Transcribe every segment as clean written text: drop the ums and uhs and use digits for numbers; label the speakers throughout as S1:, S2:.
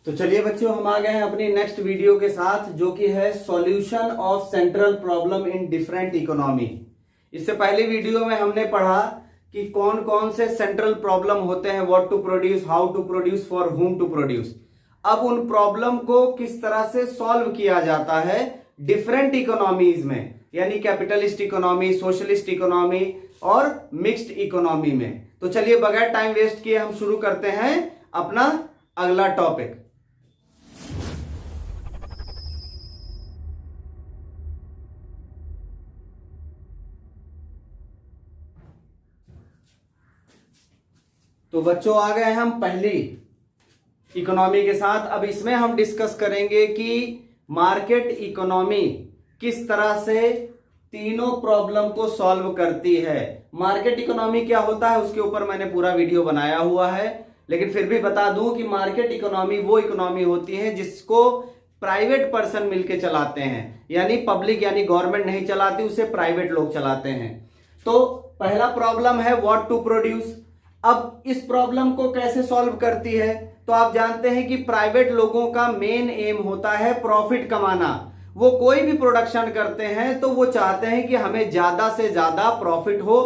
S1: तो चलिए बच्चों, हम आ गए हैं अपनी नेक्स्ट वीडियो के साथ, जो कि है solution of central problem in different economy. इससे पहले वीडियो में हमने पढ़ा कि कौन कौन से सेंट्रल प्रॉब्लम होते हैं, what to produce, how to produce, for whom to produce. अब उन प्रॉब्लम को किस तरह से सॉल्व किया जाता है डिफरेंट इकोनॉमीज में, यानी कैपिटलिस्ट इकोनॉमी, सोशलिस्ट इकोनॉमी और मिक्स्ड इकोनॉमी में। तो चलिए बगैर टाइम वेस्ट किए हम शुरू करते हैं अपना अगला टॉपिक। तो बच्चों आ गए हम पहली इकोनॉमी के साथ। अब इसमें हम डिस्कस करेंगे कि मार्केट इकोनॉमी किस तरह से तीनों प्रॉब्लम को सॉल्व करती है। मार्केट इकोनॉमी क्या होता है उसके ऊपर मैंने पूरा वीडियो बनाया हुआ है, लेकिन फिर भी बता दूं कि मार्केट इकोनॉमी वो इकोनॉमी होती है जिसको प्राइवेट पर्सन मिलके चलाते हैं, यानी पब्लिक यानी गवर्नमेंट नहीं चलाती, उसे प्राइवेट लोग चलाते हैं। तो पहला प्रॉब्लम है व्हाट टू प्रोड्यूस। अब इस प्रॉब्लम को कैसे सॉल्व करती है, तो आप जानते हैं कि प्राइवेट लोगों का मेन एम होता है प्रॉफिट कमाना। वो कोई भी प्रोडक्शन करते हैं तो वो चाहते हैं कि हमें ज्यादा से ज्यादा प्रॉफिट हो,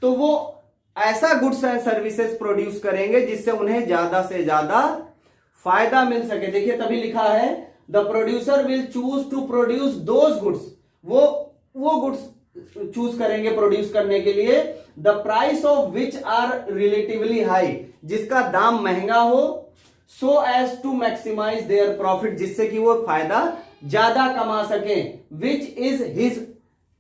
S1: तो वो ऐसा गुड्स एंड सर्विसेज प्रोड्यूस करेंगे जिससे उन्हें ज्यादा से ज्यादा फायदा मिल सके। देखिए तभी लिखा है the producer will choose to produce those goods. वो गुड्स चूज करेंगे प्रोड्यूस करने के लिए the price of which are relatively high, जिसका दाम महंगा हो, so as to maximise their profit, जिससे कि वो फायदा ज्यादा कमा सके, विच इज हिज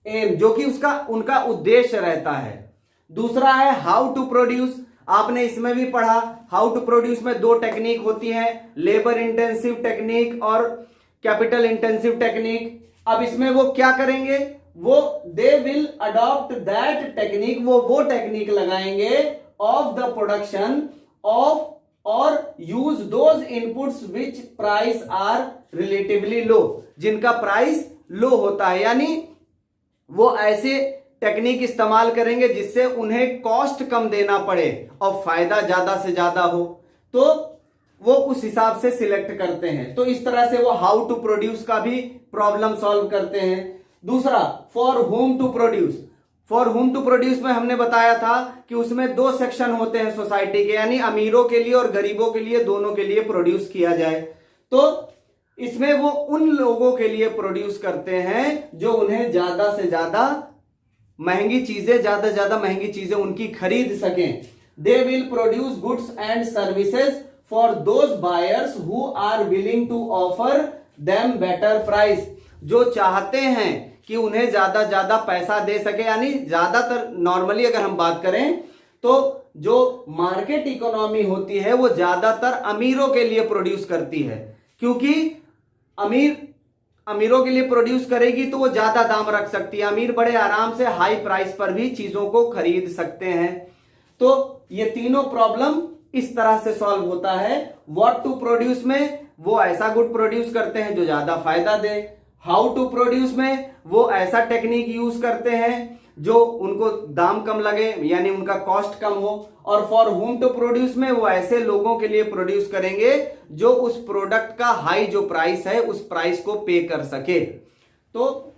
S1: एम, जो कि उनका उद्देश्य रहता है। दूसरा है हाउ टू प्रोड्यूस। आपने इसमें भी पढ़ा हाउ टू प्रोड्यूस में दो टेक्निक होती हैं, लेबर इंटेंसिव टेक्निक और कैपिटल इंटेंसिव टेक्निक। अब इसमें वो क्या करेंगे, वो they will adopt that technique, वो टेक्निक लगाएंगे ऑफ द प्रोडक्शन ऑफ और use those inputs which price are relatively low, जिनका प्राइस लो होता है, यानी वो ऐसे टेक्निक इस्तेमाल करेंगे जिससे उन्हें कॉस्ट कम देना पड़े और फायदा ज्यादा से ज्यादा हो, तो वो उस हिसाब से सिलेक्ट करते हैं। तो इस तरह से वो हाउ टू प्रोड्यूस का भी प्रॉब्लम सॉल्व करते हैं। दूसरा for whom to produce. For whom to produce में हमने बताया था कि उसमें दो सेक्शन होते हैं सोसाइटी के, यानी अमीरों के लिए और गरीबों के लिए, दोनों के लिए प्रोड्यूस किया जाए। तो इसमें वो उन लोगों के लिए प्रोड्यूस करते हैं जो उन्हें ज्यादा से ज्यादा महंगी चीजें उनकी खरीद सकें। They will produce goods and services for those buyers who are willing to offer them better price, जो चाहते हैं कि उन्हें ज्यादा पैसा दे सके। यानी ज्यादातर नॉर्मली अगर हम बात करें तो जो मार्केट इकोनॉमी होती है वो ज्यादातर अमीरों के लिए प्रोड्यूस करती है, क्योंकि अमीरों के लिए प्रोड्यूस करेगी तो वो ज्यादा दाम रख सकती है। अमीर बड़े आराम से हाई प्राइस पर भी चीजों को खरीद सकते हैं। तो ये तीनों प्रॉब्लम इस तरह से सॉल्व होता है। व्हाट टू प्रोड्यूस में वो ऐसा गुड प्रोड्यूस करते हैं जो ज्यादा फायदा दे। हाउ टू प्रोड्यूस में वो ऐसा टेक्निक यूज करते हैं जो उनको दाम कम लगे, यानी उनका कॉस्ट कम हो। और फॉर होम टू प्रोड्यूस में वो ऐसे लोगों के लिए प्रोड्यूस करेंगे जो उस प्रोडक्ट का हाई जो प्राइस है उस प्राइस को पे कर सके। तो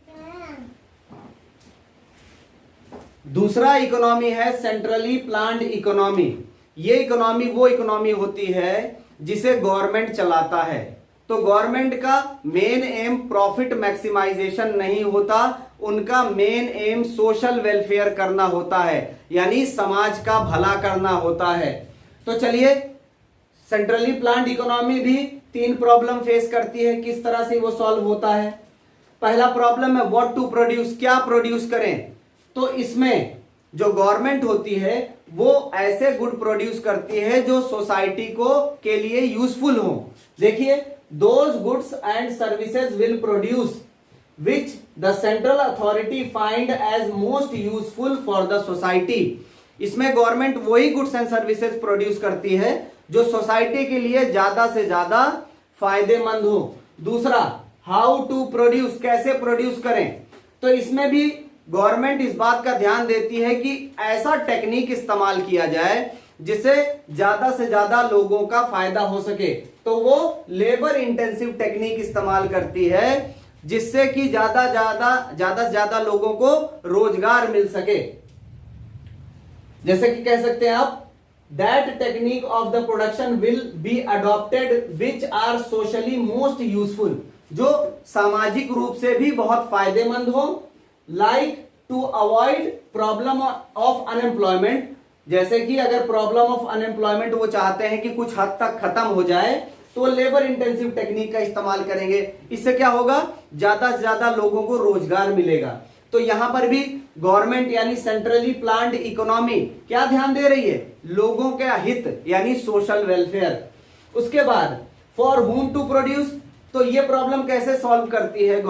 S1: दूसरा इकोनॉमी है सेंट्रली प्लान्ड इकोनॉमी। ये इकोनॉमी वो इकोनॉमी होती है जिसे गवर्नमेंट चलाता है। तो गवर्नमेंट का मेन एम प्रॉफिट मैक्सिमाइजेशन नहीं होता, उनका मेन एम सोशल वेलफेयर करना होता है, यानी समाज का भला करना होता है। तो चलिए सेंट्रली प्लान्ड इकोनॉमी भी तीन प्रॉब्लम फेस करती है, किस तरह से वो सॉल्व होता है। पहला प्रॉब्लम है व्हाट टू प्रोड्यूस, क्या प्रोड्यूस करें। तो इसमें जो गवर्नमेंट होती है वो ऐसे गुड प्रोड्यूस करती है जो सोसाइटी को के लिए यूजफुल हो। देखिए those goods and services will produce which the central authority find as most useful for the society। इसमें गवर्नमेंट वही गुड्स एंड सर्विसेज प्रोड्यूस करती है जो सोसाइटी के लिए ज्यादा से ज्यादा फायदेमंद हो। दूसरा हाउ टू प्रोड्यूस, कैसे प्रोड्यूस करें। तो इसमें भी गवर्नमेंट इस बात का ध्यान देती है कि ऐसा टेक्निक इस्तेमाल किया जाए जिससे ज्यादा से ज्यादा लोगों का फायदा हो सके, तो वो लेबर इंटेंसिव टेक्निक इस्तेमाल करती है, जिससे कि ज्यादा से ज्यादा लोगों को रोजगार मिल सके। जैसे कि कह सकते हैं आप, that technique of the production will be adopted which are socially most useful, जो सामाजिक रूप से भी बहुत फायदेमंद हो, like to avoid problem of unemployment, जैसे कि अगर प्रॉब्लम ऑफ अनएम्प्लॉयमेंट वो चाहते हैं कि कुछ हद तक खत्म हो जाए, तो वो लेबर इंटेंसिव टेक्निक का इस्तेमाल करेंगे। इससे क्या होगा, ज्यादा से ज्यादा लोगों को रोजगार मिलेगा। तो यहां पर भी गवर्नमेंट यानी सेंट्रली प्लान्ड इकोनॉमी क्या ध्यान दे रही है, लोगों के हित यानी सोशल वेलफेयर। उसके बाद फॉर हुम टू प्रोड्यूस, तो ये प्रॉब्लम कैसे सॉल्व करती है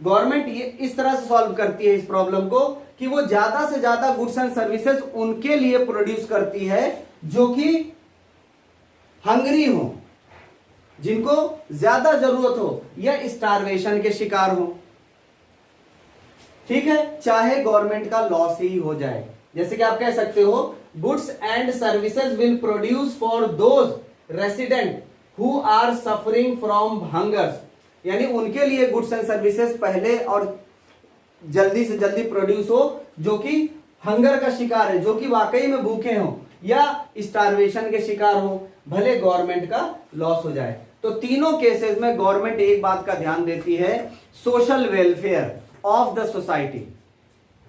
S1: गवर्नमेंट ये इस तरह से सॉल्व करती है इस प्रॉब्लम को कि वो ज्यादा से ज्यादा गुड्स एंड सर्विसेज उनके लिए प्रोड्यूस करती है जो कि हंगरी हो, जिनको ज्यादा जरूरत हो या स्टारवेशन के शिकार हो। ठीक है, चाहे गवर्नमेंट का लॉस ही हो जाए। जैसे कि आप कह सकते हो, goods and services will produce for those resident who are suffering from hungers, यानी उनके लिए गुड्स एंड सर्विसेज पहले और जल्दी से जल्दी प्रोड्यूस हो जो कि हंगर का शिकार है, जो कि वाकई में भूखे हो या स्टारवेशन के शिकार हो, भले गवर्नमेंट का लॉस हो जाए। तो तीनों केसेस में गवर्नमेंट एक बात का ध्यान देती है, social welfare of the society.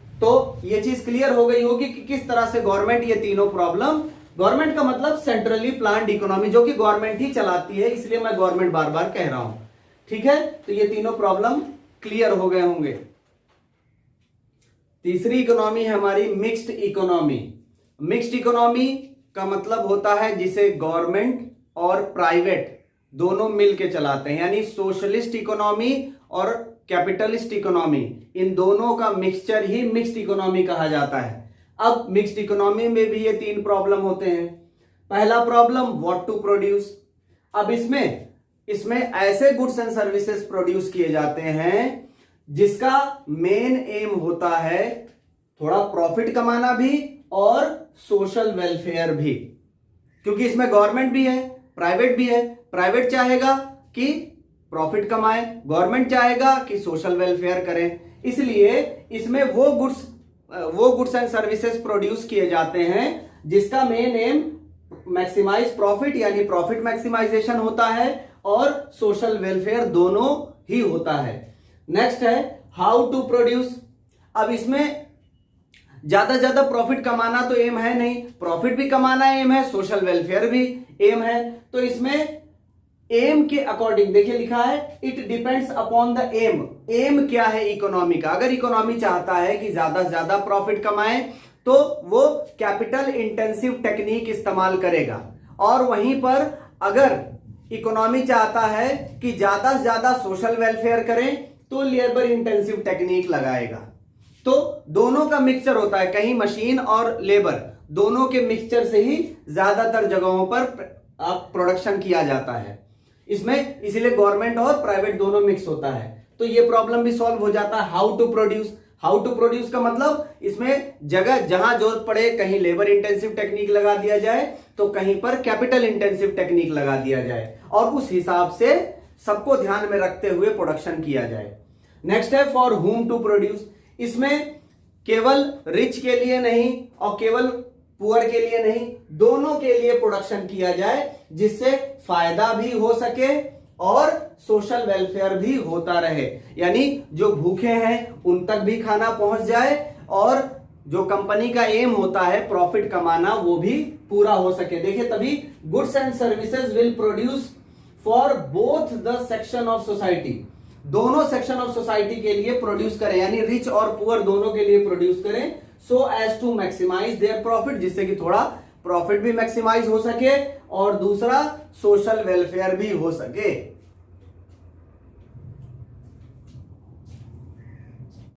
S1: तो ये चीज क्लियर हो गई होगी कि किस तरह से गवर्नमेंट ये तीनों प्रॉब्लम, गवर्नमेंट का मतलब सेंट्रली प्लान्ड इकोनॉमी, जो कि गवर्नमेंट ही चलाती है, इसलिए मैं गवर्नमेंट बार बार कह रहा हूं। ठीक है, तो ये तीनों प्रॉब्लम क्लियर हो गए होंगे। तीसरी इकोनॉमी है हमारी मिक्स्ड इकोनॉमी। मिक्स्ड इकोनॉमी का मतलब होता है जिसे गवर्नमेंट और प्राइवेट दोनों मिलके चलाते हैं, यानी सोशलिस्ट इकोनॉमी और कैपिटलिस्ट इकोनॉमी, इन दोनों का मिक्सचर ही मिक्स्ड इकोनॉमी कहा जाता है। अब मिक्स्ड इकोनॉमी में भी ये तीन प्रॉब्लम होते हैं। पहला प्रॉब्लम व्हाट टू प्रोड्यूस। अब इसमें ऐसे गुड्स एंड सर्विसेज प्रोड्यूस किए जाते हैं जिसका मेन एम होता है थोड़ा प्रॉफिट कमाना भी और सोशल वेलफेयर भी, क्योंकि इसमें गवर्नमेंट भी है, प्राइवेट भी है। प्राइवेट चाहेगा कि प्रॉफिट कमाए, गवर्नमेंट चाहेगा कि सोशल वेलफेयर करें। इसलिए इसमें वो गुड्स एंड सर्विसेज प्रोड्यूस किए जाते हैं जिसका मेन एम मैक्सिमाइज प्रॉफिट यानी प्रॉफिट मैक्सिमाइजेशन होता है और सोशल वेलफेयर दोनों ही होता है। नेक्स्ट है हाउ टू प्रोड्यूस। अब इसमें ज्यादा प्रॉफिट कमाना तो एम है नहीं, प्रॉफिट भी कमाना एम है, सोशल वेलफेयर भी एम है। तो इसमें एम के अकॉर्डिंग देखिए लिखा है, it depends upon the aim. Aim क्या है इकोनॉमी का? अगर इकोनॉमी चाहता है कि ज्यादा से ज्यादा प्रॉफिट कमाए तो वो कैपिटल इंटेंसिव टेक्निक इस्तेमाल करेगा, और वहीं पर अगर इकोनॉमी चाहता है कि ज्यादा से ज्यादा सोशल वेलफेयर करें तो लेबर इंटेंसिव टेक्निक लगाएगा। तो दोनों का मिक्सचर होता है, कहीं मशीन और लेबर दोनों के मिक्सचर से ही ज्यादातर जगहों पर प्रोडक्शन किया जाता है। इसमें इसीलिए गवर्नमेंट और प्राइवेट दोनों मिक्स होता है। तो ये प्रॉब्लम भी सॉल्व हो जाता है। How to produce. How to produce का मतलब इसमें जगह जहां जरूरत पड़े कहीं लेबर इंटेंसिव टेक्निक लगा दिया जाए तो कहीं पर कैपिटल इंटेंसिव टेक्निक लगा दिया जाए, और उस हिसाब से सबको ध्यान में रखते हुए प्रोडक्शन किया जाए। नेक्स्ट है फॉर हुम टू प्रोड्यूस। इसमें केवल रिच के लिए नहीं और केवल पुअर के लिए नहीं, दोनों के लिए प्रोडक्शन किया जाए जिससे फायदा भी हो सके और सोशल वेलफेयर भी होता रहे, यानी जो भूखे हैं उन तक भी खाना पहुंच जाए और जो कंपनी का एम होता है प्रॉफिट कमाना वो भी पूरा हो सके। देखिए तभी goods and services will produce for both the section of society. दोनों सेक्शन ऑफ सोसाइटी के लिए प्रोड्यूस करें, यानी रिच और पुअर दोनों के लिए प्रोड्यूस करें, so as to maximise their profit, जिससे कि थोड़ा प्रॉफिट भी मैक्सिमाइज हो सके और दूसरा सोशल वेलफेयर भी हो सके।